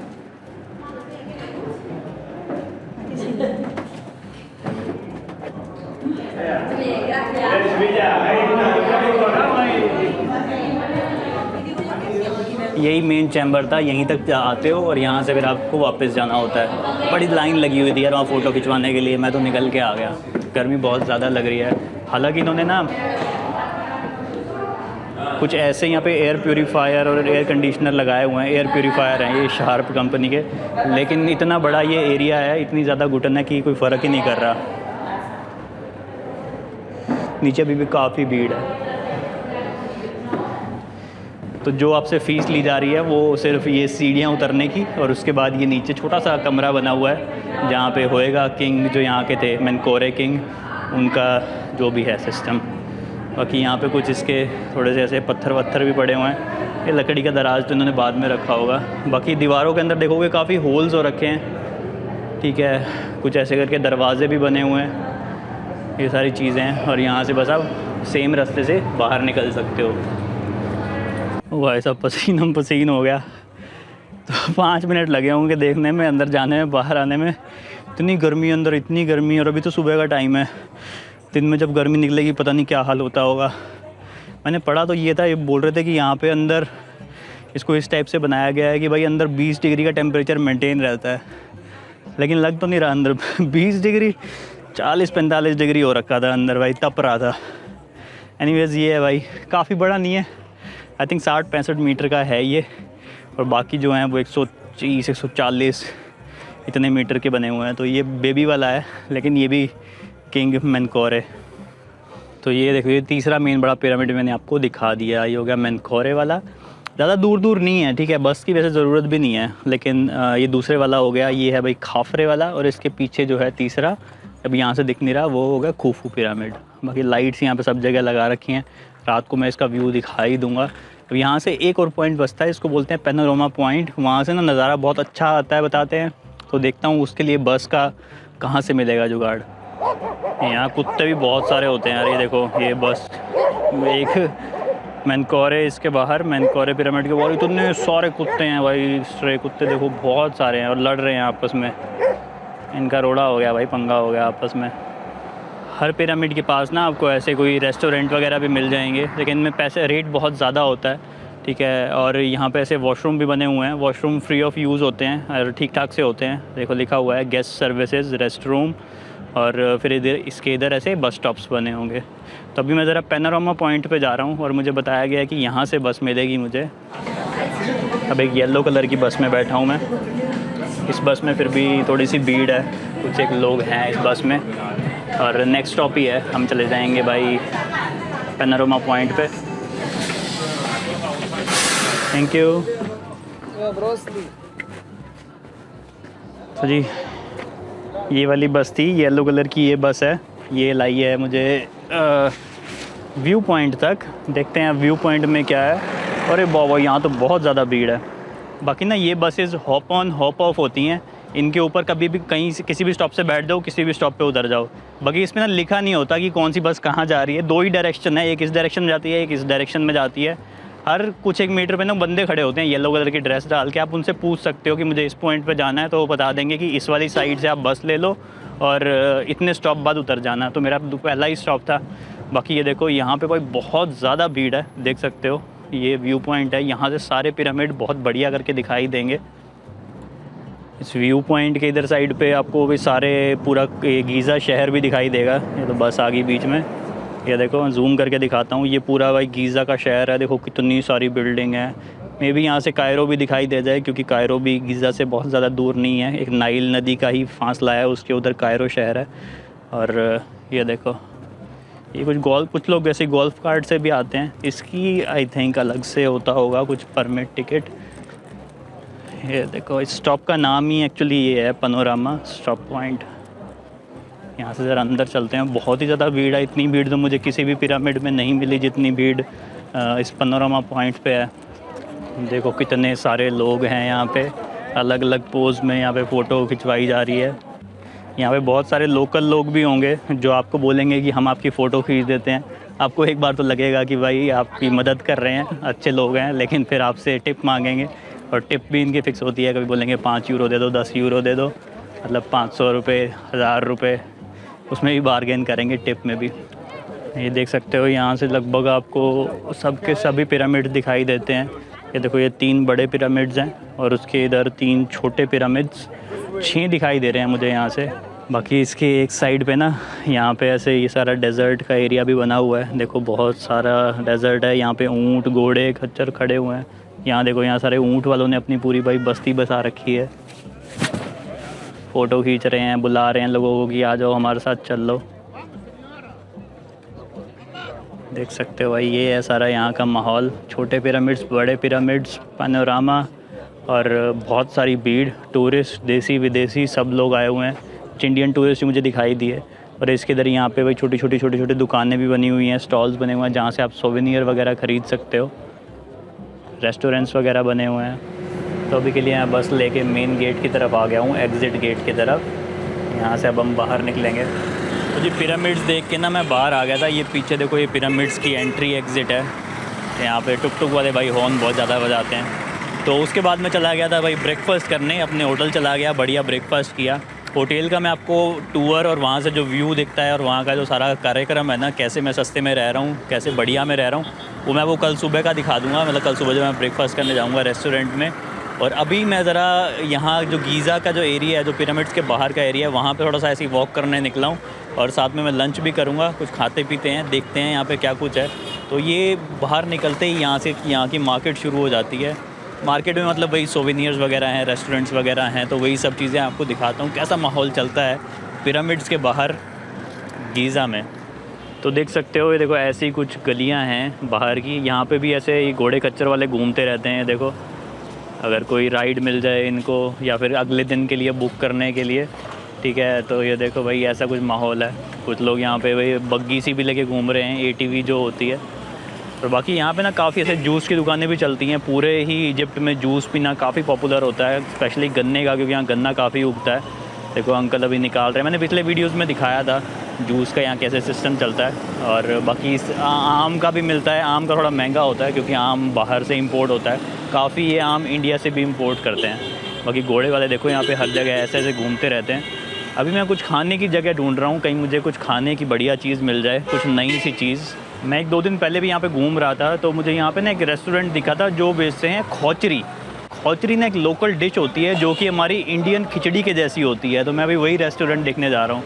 यही मेन चैम्बर था, यहीं तक आते हो और यहाँ से फिर आपको वापस जाना होता है। बड़ी लाइन लगी हुई थी यार वहाँ फ़ोटो खिंचवाने के लिए, मैं तो निकल के आ गया, गर्मी बहुत ज़्यादा लग रही है। हालांकि इन्होंने ना कुछ ऐसे यहाँ पे एयर प्यूरीफायर और एयर कंडीशनर लगाए हुए हैं। एयर प्यूरीफायर हैं ये शार्प कंपनी के, लेकिन इतना बड़ा ये एरिया है, इतनी ज़्यादा घुटन है कि कोई फ़र्क ही नहीं कर रहा। नीचे भी काफ़ी भीड़ है। तो जो आपसे फ़ीस ली जा रही है वो सिर्फ ये सीढ़ियाँ उतरने की, और उसके बाद ये नीचे छोटा सा कमरा बना हुआ है जहाँ पे होएगा किंग जो यहाँ के थे मेनकोरे किंग, उनका जो भी है सिस्टम। बाकी यहाँ पे कुछ इसके थोड़े से ऐसे पत्थर वत्थर भी पड़े हुए हैं, ये लकड़ी का दराज तो इन्होंने बाद में रखा होगा। बाकी दीवारों के अंदर देखोगे काफ़ी होल्स हो रखे हैं, ठीक है, कुछ ऐसे करके दरवाजे भी बने हुए हैं, ये सारी चीज़ें हैं। और यहाँ से बस आप सेम रास्ते से बाहर निकल सकते हो। भाई सब पसीना पसीन हो गया, तो 5 मिनट लगे होंगे देखने में, अंदर जाने में, बाहर आने में। इतनी गर्मी अंदर, इतनी गर्मी, और अभी तो सुबह का टाइम है। दिन में जब गर्मी निकलेगी पता नहीं क्या हाल होता होगा। मैंने पढ़ा तो ये था, ये बोल रहे थे कि यहाँ पे अंदर इसको इस टाइप से बनाया गया है कि भाई अंदर 20 डिग्री का टेम्परेचर मेंटेन रहता है, लेकिन लग तो नहीं रहा अंदर 20 डिग्री, 40-45 डिग्री हो रखा था अंदर भाई, तप रहा था। एनीवेज़ ये है भाई, काफ़ी बड़ा नहीं है, आई थिंक 60-65 मीटर का है ये, और बाकी जो हैं वो 130-140 इतने मीटर के बने हुए हैं। तो ये बेबी वाला है, लेकिन ये भी किंग मेनकोरे। तो ये देखो, ये तीसरा मेन बड़ा पिरामिड मैंने आपको दिखा दिया, ये हो गया मेनकोरे वाला। ज़्यादा दूर नहीं है, ठीक है, बस की वैसे ज़रूरत भी नहीं है, लेकिन ये दूसरे वाला हो गया। ये है भाई खाफरे वाला, और इसके पीछे जो है तीसरा, अब यहाँ से दिख नहीं रहा, वो हो गया खुफू पिरामिड। बाकी लाइट्स यहाँ पे सब जगह लगा रखी हैं, रात को मैं इसका व्यू दिखा ही दूँगा। अब यहाँ से एक और पॉइंट बचता है, इसको बोलते हैं पैनोरामा पॉइंट, वहाँ से ना नज़ारा बहुत अच्छा आता है बताते हैं। तो देखता हूँ उसके लिए बस का कहाँ से मिलेगा जुगाड़। यहाँ कुत्ते भी बहुत सारे होते हैं यार, ये देखो, ये बस एक मेनकोरे, इसके बाहर मेनकोरे पिरामिड के बाहर इतने सारे कुत्ते हैं भाई, स्ट्रे कुत्ते देखो बहुत सारे हैं, और लड़ रहे हैं आपस में। इनका रोड़ा हो गया भाई, पंगा हो गया आपस में। हर पिरामिड के पास ना आपको ऐसे कोई रेस्टोरेंट वगैरह भी मिल जाएंगे, लेकिन इनमें पैसे रेट बहुत ज़्यादा होता है, ठीक है। और यहाँ पे ऐसे वॉशरूम भी बने हुए हैं, वॉशरूम फ्री ऑफ यूज़ होते हैं और ठीक ठाक से होते हैं। देखो लिखा हुआ है गेस्ट सर्विसेज रेस्ट रूम, और फिर इधर इसके इधर ऐसे बस स्टॉप्स बने होंगे। तो अभी मैं ज़रा पैनोरामा पॉइंट पे जा रहा हूँ, और मुझे बताया गया है कि यहाँ से बस मिलेगी मुझे। अब एक येलो कलर की बस में बैठा हूँ मैं, इस बस में फिर भी थोड़ी सी भीड़ है, कुछ एक लोग हैं इस बस में, और नेक्स्ट स्टॉप ही है, हम चले जाएंगे भाई पैनोरामा पॉइंट पे। Thank you. तो जी ये वाली बस थी, येलो कलर की ये बस है, ये लाई है मुझे व्यू पॉइंट तक। देखते हैं व्यू पॉइंट में क्या है। अरे बाबा यहाँ तो बहुत ज़्यादा भीड़ है। बाकी ना ये buses hop on hop off होती हैं, इनके ऊपर कभी भी कहीं से किसी भी स्टॉप से बैठ जाओ, किसी भी स्टॉप पे उतर जाओ। बाकी इसमें ना लिखा नहीं होता कि कौन सी बस कहाँ जा रही है। 2 ही डायरेक्शन है, एक इस डायरेक्शन में जाती है, एक इस डायरेक्शन में जाती है। हर कुछ 1 मीटर पे ना बंदे खड़े होते हैं येलो कलर की ड्रेस डाल के, आप उनसे पूछ सकते हो कि मुझे इस पॉइंट पे जाना है, तो वो बता देंगे कि इस वाली साइड से आप बस ले लो और इतने स्टॉप बाद उतर जाना। तो मेरा पहला ही स्टॉप था। बाकी ये देखो यहाँ पे कोई बहुत ज़्यादा भीड़ है, देख सकते हो। ये व्यू पॉइंट है, यहाँ से सारे पिरामिड बहुत बढ़िया करके दिखाई देंगे। इस व्यू पॉइंट के इधर साइड पे आपको भी सारे पूरा गीज़ा शहर भी दिखाई देगा। ये तो बस आ गई बीच में, ये देखो जूम करके दिखाता हूँ। ये पूरा भाई गीज़ा का शहर है, देखो कितनी सारी बिल्डिंग है। मे भी यहाँ से कायरो भी दिखाई दे जाए, क्योंकि कायरो भी गीज़ा से बहुत ज़्यादा दूर नहीं है, एक नाइल नदी का ही फासला है उसके उधर कायरो शहर है। और ये देखो ये कुछ लोग ऐसे गोल्फ कार्ट से भी आते हैं, इसकी आई थिंक अलग से होता होगा कुछ परमिट टिकट। ये देखो इस स्टॉप का नाम ही एक्चुअली ये है, पैनोरामा स्टॉप पॉइंट। यहाँ से ज़रा अंदर चलते हैं। बहुत ही ज़्यादा भीड़ है, इतनी भीड़ तो मुझे किसी भी पिरामिड में नहीं मिली जितनी भीड़ इस पैनोरामा पॉइंट पे है। देखो कितने सारे लोग हैं यहाँ पे, अलग अलग पोज में यहाँ पे फ़ोटो खिंचवाई जा रही है। यहाँ पे बहुत सारे लोकल लोग भी होंगे जो आपको बोलेंगे कि हम आपकी फ़ोटो खींच देते हैं। आपको एक बार तो लगेगा कि भाई आपकी मदद कर रहे हैं, अच्छे लोग हैं, लेकिन फिर आपसे टिप मांगेंगे और टिप भी इनकी फ़िक्स होती है। कभी बोलेंगे 5 यूरो दे दो, 10 यूरो दे दो, मतलब 500 रुपये, 1000 रुपये, उसमें भी बार्गेन करेंगे टिप में भी। ये देख सकते हो यहाँ से लगभग आपको सब के सभी पिरामिड दिखाई देते हैं। ये देखो ये 3 बड़े पिरामिड्स हैं और उसके इधर 3 छोटे पिरामिड्स, 6 दिखाई दे रहे हैं मुझे यहाँ से। बाकी इसके एक साइड पे ना यहाँ पे ऐसे ये सारा डेज़र्ट का एरिया भी बना हुआ है। देखो बहुत सारा डेज़र्ट है यहाँ पे, ऊँट घोड़े खच्चर खड़े हुए हैं। यहाँ देखो यहाँ सारे ऊँट वालों ने अपनी पूरी भाई बस्ती बसा रखी है। फ़ोटो खींच रहे हैं, बुला रहे हैं लोगों को कि आ जाओ हमारे साथ चल लो। देख सकते हो भाई ये है सारा यहाँ का माहौल। छोटे पिरामिड्स, बड़े पिरामिड्स, पैनोरामा और बहुत सारी भीड़, टूरिस्ट देसी विदेशी सब लोग आए हुए हैं। कुछ इंडियन टूरिस्ट मुझे दिखाई दिए। और इसके इधर यहाँ पे भाई छोटी छोटी दुकानें भी बनी हुई हैं, स्टॉल्स बने हुए हैं जहाँ से आप सोवेनियर वगैरह ख़रीद सकते हो। रेस्टोरेंट्स वगैरह बने हुए हैं। तो अभी के लिए मैं बस लेके मेन गेट की तरफ आ गया हूँ, एग्ज़िट गेट की तरफ। यहाँ से अब हम बाहर निकलेंगे। तो जी पिरामिड्स देख के ना मैं बाहर आ गया था। ये पीछे देखो ये पिरामिड्स की एंट्री एग्ज़िट है। यहाँ पे टुक टुक वाले भाई हॉर्न बहुत ज़्यादा बजाते हैं। तो उसके बाद मैं चला गया था भाई ब्रेकफ़ास्ट करने, अपने होटल चला गया, बढ़िया ब्रेकफ़ास्ट किया। होटल का मैं आपको टूर और वहाँ से जो व्यू दिखता है और वहाँ का जो सारा कार्यक्रम है ना, कैसे मैं सस्ते में रह रहा हूँ, कैसे बढ़िया में रह रहा हूँ, वो मैं वो कल सुबह का दिखा दूँगा। मतलब कल सुबह जब मैं ब्रेकफ़ास्ट करने जाऊँगा रेस्टोरेंट में। और अभी मैं ज़रा यहाँ जो गीज़ा का जो एरिया है, जो पिरामिड्स के बाहर का एरिया है, वहाँ पे थोड़ा सा ऐसे ही वॉक करने निकला हूँ। और साथ में मैं लंच भी करूँगा, कुछ खाते पीते हैं, देखते हैं यहाँ पे क्या कुछ है। तो ये बाहर निकलते ही यहाँ की मार्केट शुरू हो जाती है। मार्केट में मतलब वही सोवेनियर्स वगैरह हैं, रेस्टोरेंट्स वगैरह हैं, तो वही सब चीज़ें आपको दिखाता हूँ कैसा माहौल चलता है पिरामिड्स के बाहर गीज़ा में। तो देख सकते हो ये देखो ऐसी कुछ गलियाँ हैं बाहर की। यहाँ पे भी ऐसे ये घोड़े खच्चर वाले घूमते रहते हैं। देखो अगर कोई राइड मिल जाए इनको या फिर अगले दिन के लिए बुक करने के लिए, ठीक है। तो ये देखो भाई ऐसा कुछ माहौल है। कुछ लोग यहाँ पे भाई बग्गी सी भी लेके घूम रहे हैं, ATV जो होती है। और बाकी यहाँ पे ना काफ़ी ऐसे जूस की दुकानें भी चलती हैं। पूरे ही इजिप्ट में जूस पीना काफ़ी पॉपुलर होता है, स्पेशली गन्ने का, क्योंकि यहाँ गन्ना काफ़ी उगता है। देखो अंकल अभी निकाल रहे हैं, मैंने पिछले वीडियोस में दिखाया था जूस का यहाँ कैसे सिस्टम चलता है। और बाकी आम का भी मिलता है। आम का थोड़ा महंगा होता है क्योंकि आम बाहर से इम्पोर्ट होता है काफ़ी। ये आम इंडिया से भी इम्पोर्ट करते हैं। बाकी घोड़े वाले देखो यहाँ पे हर जगह ऐसे ऐसे घूमते रहते हैं। अभी मैं कुछ खाने की जगह ढूंढ रहा हूँ, कहीं मुझे कुछ खाने की बढ़िया चीज़ मिल जाए, कुछ नई सी चीज़। मैं 1-2 दिन पहले भी यहाँ पे घूम रहा था, तो मुझे यहाँ पे ना एक रेस्टोरेंट दिखा था जो बेचते हैं खौचरी। खौचरी ना एक लोकल डिश होती है जो कि हमारी इंडियन खिचड़ी के जैसी होती है। तो मैं अभी वही रेस्टोरेंट देखने जा रहा हूँ।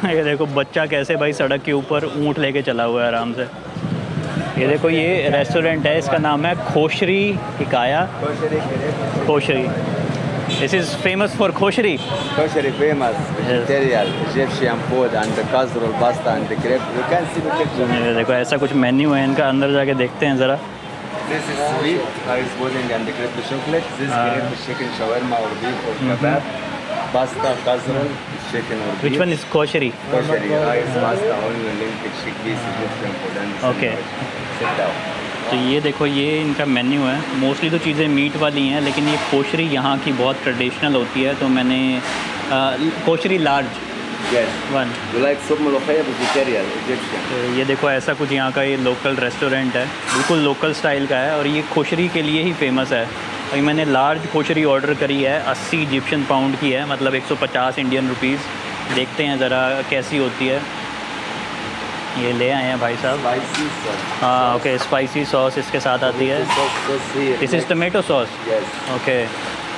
ये देखो बच्चा कैसे भाई सड़क के ऊपर ऊँट लेके चला हुआ है आराम से। ये देखो ये रेस्टोरेंट है, इसका नाम है खोशरी Hikaya. खोशरी, this is famous for kosheri. Kosheri famous vegetarian Egyptian food and the casserole pasta and the crepe. You can see the picture. ये देखो ऐसा कुछ मेन्यू है इनका, अंदर जाके देखते हैं ज़रा। This is sweet rice pudding and the crepe chocolate. This crepe chicken shawarma or beef or kebab. Pasta, casserole, chicken or beef. Which one is kosheri? Kosheri rice, pasta, onion, lentil, chickpeas, Egyptian food and Okay. sit down. तो ये देखो ये इनका menu है। Mostly तो चीज़ें meet वाली हैं, लेकिन ये कोशरी यहाँ की बहुत ट्रेडिशनल होती है। तो मैंने koshari large Yes. One. You like soup molokhaya vegetarian Egyptian. तो ये देखो ऐसा कुछ यहाँ का ये लोकल रेस्टोरेंट है, बिल्कुल लोकल स्टाइल का है और ये कोशरी के लिए ही फेमस है। और मैंने लार्ज कोशरी ऑर्डर करी है, 80 इजिप्शियन पाउंड की है, मतलब 150 इंडियन रुपीज़। देखते हैं ज़रा कैसी होती है। ये ले आए हैं भाई साहब। Spicy sauce. हाँ ओके, स्पाइसी सॉस इसके साथ आती है। Sauce here. This is tomato sauce. Yes. Okay.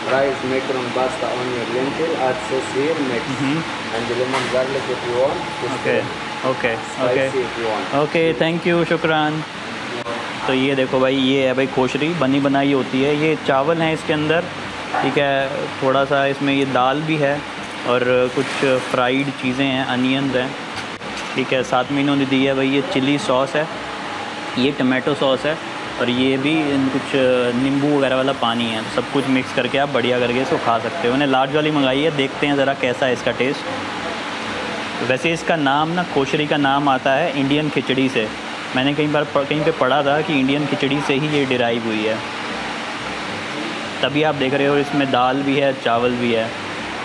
Rice, macaron, pasta, onion, lentil. Add sauce here, mix. And the lemon garlic if you want. Just okay okay okay spicy if you want. Okay, thank you, शुक्रान। तो ये देखो भाई ये है भाई खोशरी, बनी बनाई होती है। ये चावल हैं इसके अंदर, ठीक है। थोड़ा सा इसमें ये दाल भी है और कुछ फ्राइड चीज़ें हैं, अनियंस हैं, ठीक है। साथ में इन्होंने दी है भाई ये चिली सॉस है, ये टमाटो सॉस है और ये भी कुछ नींबू वगैरह वाला पानी है। सब कुछ मिक्स करके आप बढ़िया करके इसको खा सकते हो। मैंने लार्ज वाली मंगाई है, देखते हैं ज़रा कैसा है इसका टेस्ट। वैसे इसका नाम ना कोशरी का नाम आता है इंडियन खिचड़ी से। मैंने कहीं पे पढ़ा था कि इंडियन खिचड़ी से ही ये डिराइव हुई है, तभी आप देख रहे हो इसमें दाल भी है, चावल भी है।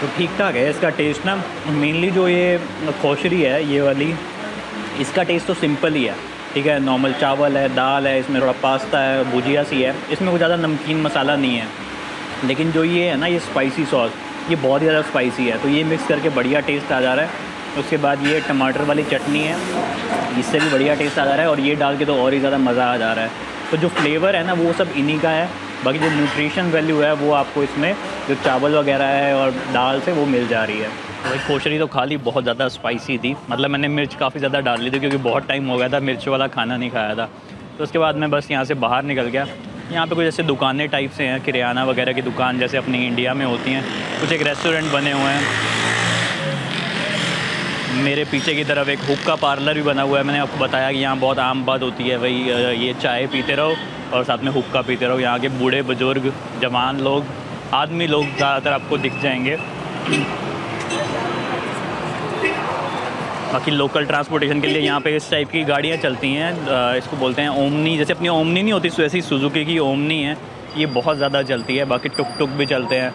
तो ठीक ठाक है इसका टेस्ट ना। मेनली जो ये कोशरी है ये वाली, इसका टेस्ट तो सिंपल ही है, ठीक है। नॉर्मल चावल है, दाल है, इसमें थोड़ा पास्ता है, भुजिया सी है, इसमें कोई ज़्यादा नमकीन मसाला नहीं है। लेकिन जो ये है ना, ये स्पाइसी सॉस, ये बहुत ही ज़्यादा स्पाइसी है, तो ये मिक्स करके बढ़िया टेस्ट आ जा रहा है। उसके बाद ये टमाटर वाली चटनी है, इससे भी बढ़िया टेस्ट आ जा रहा है, और ये डाल के तो और ही ज़्यादा मज़ा आ जा रहा है। तो जो फ्लेवर है ना वो सब इन्हीं का है, बाकी जो न्यूट्रिशन वैल्यू है वो आपको इसमें जो चावल वगैरह है और दाल से वो मिल जा रही है। भाई कोशरी तो खा ली, बहुत ज़्यादा स्पाइसी थी, मतलब मैंने मिर्च काफ़ी ज़्यादा डाल ली थी क्योंकि बहुत टाइम हो गया था मिर्च वाला खाना नहीं खाया था। तो उसके बाद मैं बस यहाँ से बाहर निकल गया। यहाँ पे कुछ ऐसे दुकानें टाइप से हैं, किराना वगैरह की दुकान जैसे अपनी इंडिया में होती हैं, कुछ एक रेस्टोरेंट बने हुए हैं। मेरे पीछे की तरफ एक हुक्का पार्लर भी बना हुआ है। मैंने आपको बताया कि यहाँ बहुत आम बात होती है भाई, ये चाय पीते रहो और साथ में हुक्का पीते रहो। यहाँ के बूढ़े बुजुर्ग, जवान लोग, आदमी लोग ज़्यादातर आपको दिख जाएंगे। बाकी लोकल ट्रांसपोर्टेशन के लिए यहाँ पे इस टाइप की गाड़ियाँ चलती हैं, इसको बोलते हैं ओमनी। जैसे अपनी ओमनी नहीं होती वैसी सुजुकी की ओमनी है, ये बहुत ज़्यादा चलती है। बाकी टुक टुक भी चलते हैं।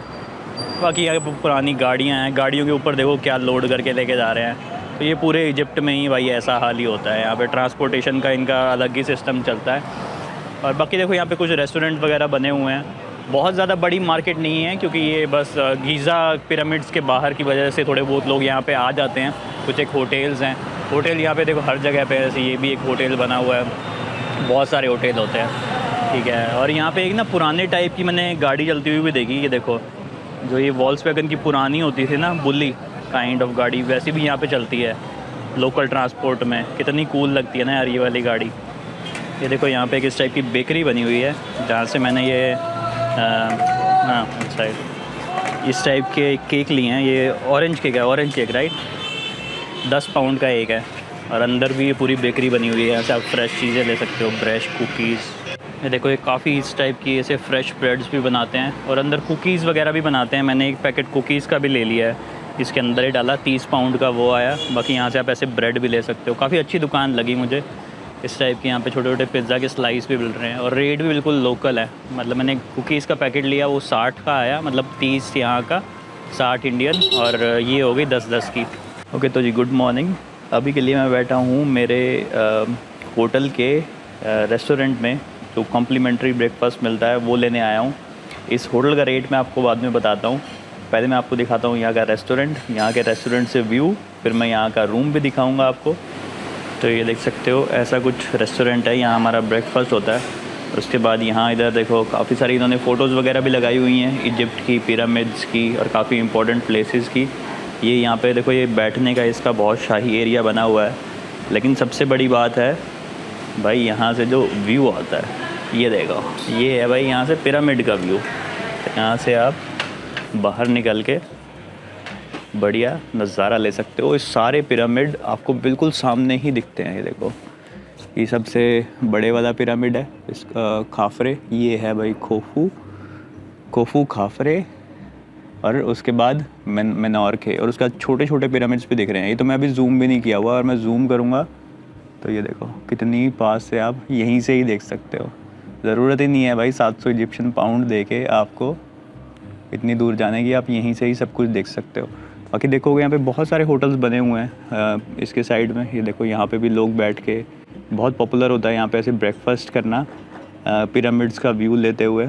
बाकी यहाँ पर पुरानी गाड़ियाँ हैं, गाड़ियों के ऊपर देखो क्या लोड करके लेके जा रहे हैं। तो ये पूरे इजिप्ट में ही भाई ऐसा हाल ही होता है। यहाँ पे ट्रांसपोर्टेशन का इनका अलग ही सिस्टम चलता है। और बाकी देखो यहाँ पे कुछ रेस्टोरेंट वगैरह बने हुए हैं। बहुत ज़्यादा बड़ी मार्केट नहीं है क्योंकि ये बस गीज़ा पिरामिड्स के बाहर की वजह से थोड़े बहुत लोग यहाँ पे आ जाते हैं। कुछ एक होटल्स हैं, होटल यहाँ पे देखो हर जगह पे, जैसे ये भी एक होटल बना हुआ है, बहुत सारे होटल होते हैं, ठीक है। और यहाँ पे एक ना पुराने टाइप की मैंने गाड़ी चलती हुई भी देखी, ये देखो जो ये वॉल्क्सवैगन की पुरानी होती थी ना, बुली काइंड ऑफ गाड़ी, वैसी भी यहाँ पे चलती है लोकल ट्रांसपोर्ट में। कितनी कूल लगती है ना यार ये वाली गाड़ी। ये देखो यहाँ पे एक इस टाइप की बेकरी बनी हुई है जहाँ से मैंने ये हाँ इस टाइप के केक लिए हैं। ये ऑरेंज केक है, ऑरेंज केक राइट, 10 पाउंड का एक है। और अंदर भी ये पूरी बेकरी बनी हुई है, यहाँ से आप फ्रेश चीज़ें ले सकते हो, ब्रेश, कुकीज़। ये देखो ये काफ़ी इस टाइप की ऐसे फ्रेश ब्रेड्स भी बनाते हैं और अंदर कुकीज़ वगैरह भी बनाते हैं। मैंने एक पैकेट कुकीज़ का भी ले लिया है, इसके अंदर ही डाला, 30 पाउंड का वो आया। बाकी यहाँ से आप ऐसे ब्रेड भी ले सकते हो। काफ़ी अच्छी दुकान लगी मुझे इस टाइप की। यहाँ पे छोटे छोटे पिज़्ज़ा के स्लाइस भी मिल रहे हैं और रेट भी बिल्कुल लोकल है। मतलब मैंने कुकीज़ का पैकेट लिया, वो 60 का आया, मतलब 30 यहाँ का, 60 इंडियन, और ये हो गई 10-10 की। ओके तो जी गुड मॉर्निंग। अभी के लिए मैं बैठा हूँ मेरे होटल के रेस्टोरेंट में, जो कॉम्प्लीमेंट्री ब्रेकफास्ट मिलता है वो लेने आया हूँ। इस होटल का रेट मैं आपको बाद में बताता हूँ। पहले मैं आपको दिखाता हूँ यहाँ का रेस्टोरेंट, यहाँ के रेस्टोरेंट से व्यू, फिर मैं यहाँ का रूम भी दिखाऊँगा आपको। तो ये देख सकते हो ऐसा कुछ रेस्टोरेंट है, यहाँ हमारा ब्रेकफास्ट होता है। उसके बाद यहाँ इधर देखो काफ़ी सारी इन्होंने फ़ोटोज़ वगैरह भी लगाई हुई हैं इजिप्ट की, पिरामिड्स की और काफ़ी इंपॉर्टेंट प्लेसेस की। ये यहाँ पे देखो ये बैठने का इसका बहुत शाही एरिया बना हुआ है। लेकिन सबसे बड़ी बात है भाई यहाँ से जो व्यू आता है, ये देखो, ये है भाई यहाँ से पिरामिड का व्यू। यहाँ से आप बाहर निकल के बढ़िया नज़ारा ले सकते हो। इस सारे पिरामिड आपको बिल्कुल सामने ही दिखते हैं। ये देखो ये सबसे बड़े वाला पिरामिड है, इसका खाफरे, ये है भाई खोफू खाफरे, और उसके बाद मेनोरखे, और उसका छोटे छोटे पिरामिड्स भी दिख रहे हैं। ये तो मैं अभी जूम भी नहीं किया हुआ, और मैं जूम करूँगा तो ये देखो कितनी पास से आप यहीं से ही देख सकते हो। ज़रूरत ही नहीं है भाई 700 इजिप्शियन पाउंड दे के आपको इतनी दूर जाने की, आप यहीं से ही सब कुछ देख सकते हो। बाकी देखोगे यहाँ पे बहुत सारे होटल्स बने हुए हैं इसके साइड में। ये देखो यहाँ पे भी लोग बैठ के, बहुत पॉपुलर होता है यहाँ पे ऐसे ब्रेकफास्ट करना पिरामिड्स का व्यू लेते हुए।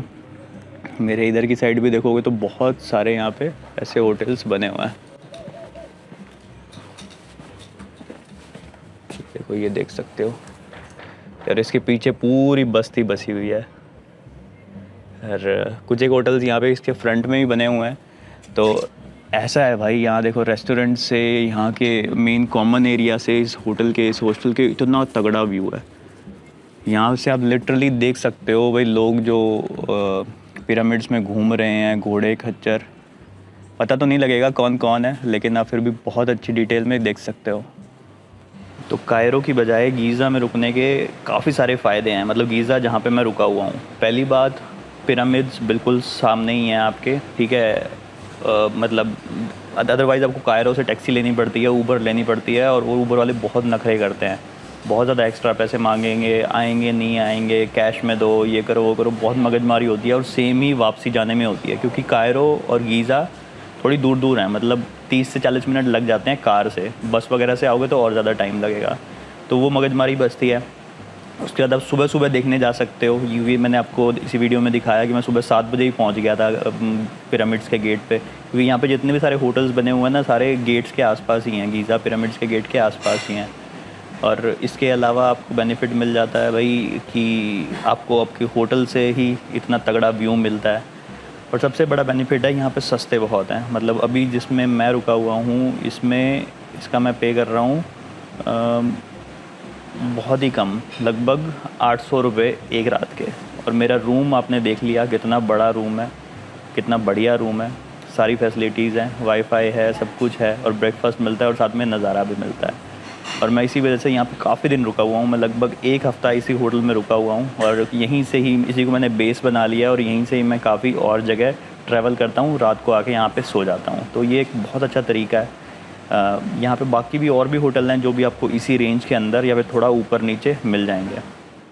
मेरे इधर की साइड भी देखोगे तो बहुत सारे यहाँ पे ऐसे होटल्स बने हुए हैं। देखो ये देख सकते हो यार, इसके पीछे पूरी बस्ती बसी हुई है। और कुछ एक होटल्स यहाँ पे इसके फ्रंट में भी बने हुए हैं। तो ऐसा है भाई, यहाँ देखो रेस्टोरेंट से, यहाँ के मेन कॉमन एरिया से, इस होटल के, इस हॉस्टल के इतना तगड़ा व्यू है। यहाँ से आप लिटरली देख सकते हो भाई लोग जो पिरामिड्स में घूम रहे हैं, घोड़े खच्चर, पता तो नहीं लगेगा कौन कौन है, लेकिन आप फिर भी बहुत अच्छी डिटेल में देख सकते हो। तो कायरो की बजाय गीज़ा में रुकने के काफ़ी सारे फ़ायदे हैं। मतलब गीज़ा जहाँ पे मैं रुका हुआ हूँ, पहली बात पिरामिड्स बिल्कुल सामने ही हैं आपके, ठीक है। मतलब अदरवाइज़ आपको कायरो से टैक्सी लेनी पड़ती है, ऊबर लेनी पड़ती है, और वो ऊबर वाले बहुत नखरे करते हैं, बहुत ज़्यादा एक्स्ट्रा पैसे मांगेंगे, आएंगे नहीं आएंगे, कैश में दो, ये करो वो करो, बहुत मगजमारी होती है। और सेम ही वापसी जाने में होती है, क्योंकि कायरो और गीज़ा थोड़ी दूर दूर हैं, मतलब 30 से 40 मिनट लग जाते हैं कार से। बस वगैरह से आओगे तो और ज़्यादा टाइम लगेगा, तो वो मगजमारी बचती है। उसके बाद आप सुबह सुबह देखने जा सकते हो। ये मैंने आपको इसी वीडियो में दिखाया कि मैं सुबह 7 बजे ही पहुंच गया था पिरामिड्स के गेट पे, क्योंकि यहाँ पे जितने भी सारे होटल्स बने हुए हैं ना, सारे गेट्स के आसपास ही हैं, गीज़ा पिरामिड्स के गेट के आसपास ही हैं। और इसके अलावा आपको बेनिफिट मिल जाता है भाई कि आपको आपके होटल से ही इतना तगड़ा व्यू मिलता है। और सबसे बड़ा बेनिफिट है यहाँ पे सस्ते बहुत हैं। मतलब अभी जिसमें मैं रुका हुआ हूँ, इसमें इसका मैं पे कर रहा हूँ बहुत ही कम, लगभग 800 रुपये एक रात के। और मेरा रूम आपने देख लिया कितना बड़ा रूम है, कितना बढ़िया रूम है, सारी फैसिलिटीज़ हैं, वाईफाई है, सब कुछ है, और ब्रेकफास्ट मिलता है, और साथ में नज़ारा भी मिलता है। और मैं इसी वजह से यहाँ पे काफ़ी दिन रुका हुआ हूँ। मैं लगभग 1 हफ़्ता इसी होटल में रुका हुआ हूँ, और यहीं से ही इसी को मैंने बेस बना लिया, और यहीं से ही मैं काफ़ी और जगह ट्रैवल करता हूँ, रात को आके यहाँ पे सो जाता हूँ। तो ये एक बहुत अच्छा तरीका है। यहाँ पे बाकी भी और भी होटल हैं जो भी आपको इसी रेंज के अंदर या फिर थोड़ा ऊपर नीचे मिल जाएंगे।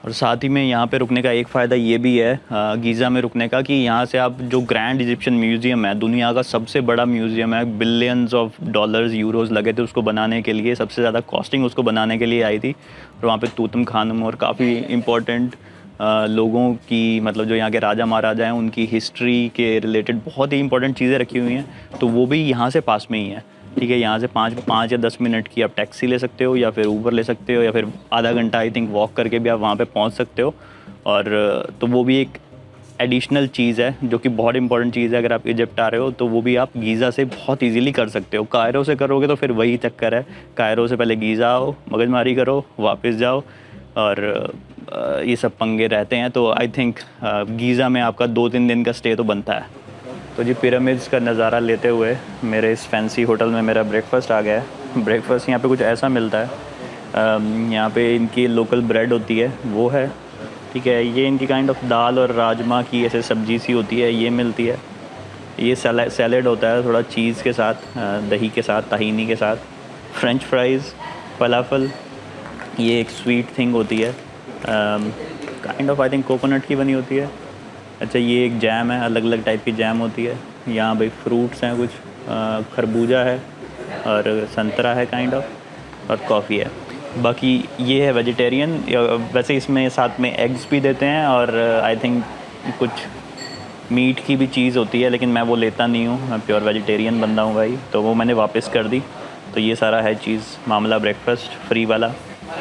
और साथ ही में यहाँ पे रुकने का एक फ़ायदा ये भी है गीज़ा में रुकने का, कि यहाँ से आप जो ग्रैंड इजिप्शियन म्यूज़ियम है, दुनिया का सबसे बड़ा म्यूज़ियम है, बिलियंस ऑफ डॉलर्स यूरोज़ लगे थे उसको बनाने के लिए, सबसे ज़्यादा कॉस्टिंग उसको बनाने के लिए आई थी। और वहाँ पे तूतनखामुन और काफ़ी इम्पोर्टेंट लोगों की, मतलब जो यहाँ के राजा महाराजा हैं, उनकी हिस्ट्री के रिलेटेड बहुत ही इंपॉर्टेंट चीज़ें रखी हुई हैं। तो वो भी यहाँ से पास में ही है, ठीक है। यहाँ से 5 या 10 मिनट की आप टैक्सी ले सकते हो, या फिर ऊबर ले सकते हो, या फिर आधा घंटा आई थिंक वॉक करके भी आप वहाँ पे पहुँच सकते हो। और तो वो भी एक एडिशनल चीज़ है जो कि बहुत इंपॉर्टेंट चीज़ है। अगर आप इजिप्ट आ रहे हो तो वो भी आप गीज़ा से बहुत इजीली कर सकते हो। कायरो से करोगे तो फिर वही चक्कर है, कायरो से पहले गीज़ा आओ, मगजमारी करो, वापस जाओ, और ये सब पंगे रहते हैं। तो आई थिंक गीज़ा में आपका 2-3 दिन का स्टे तो बनता है। तो जी पिरामिड्स का नज़ारा लेते हुए मेरे इस फैंसी होटल में मेरा ब्रेकफास्ट आ गया है। ब्रेकफास्ट यहाँ पे कुछ ऐसा मिलता है, यहाँ पे इनकी लोकल ब्रेड होती है वो है, ठीक है। ये इनकी काइंड ऑफ दाल और राजमा की ऐसे सब्जी सी होती है, ये मिलती है। ये सैलेड होता है थोड़ा चीज़ के साथ, दही के साथ, ताहीनी के साथ, फ्रेंच फ्राइज़, फलाफल, ये एक स्वीट थिंग होती है, kind of I think coconut की बनी होती है। अच्छा, ये एक जैम है, अलग अलग टाइप की जैम होती है। यहाँ भाई फ्रूट्स हैं कुछ, खरबूजा है और संतरा है काइंड ऑफ, और कॉफ़ी है। बाकी ये है वेजिटेरियन। वैसे इसमें साथ में एग्स भी देते हैं, और आई थिंक कुछ मीट की भी चीज़ होती है, लेकिन मैं वो लेता नहीं हूँ, मैं प्योर वेजिटेरियन बंदा हूँ भाई, तो वो मैंने वापस कर दी। तो ये सारा है चीज़, मामला ब्रेकफास्ट फ्री वाला।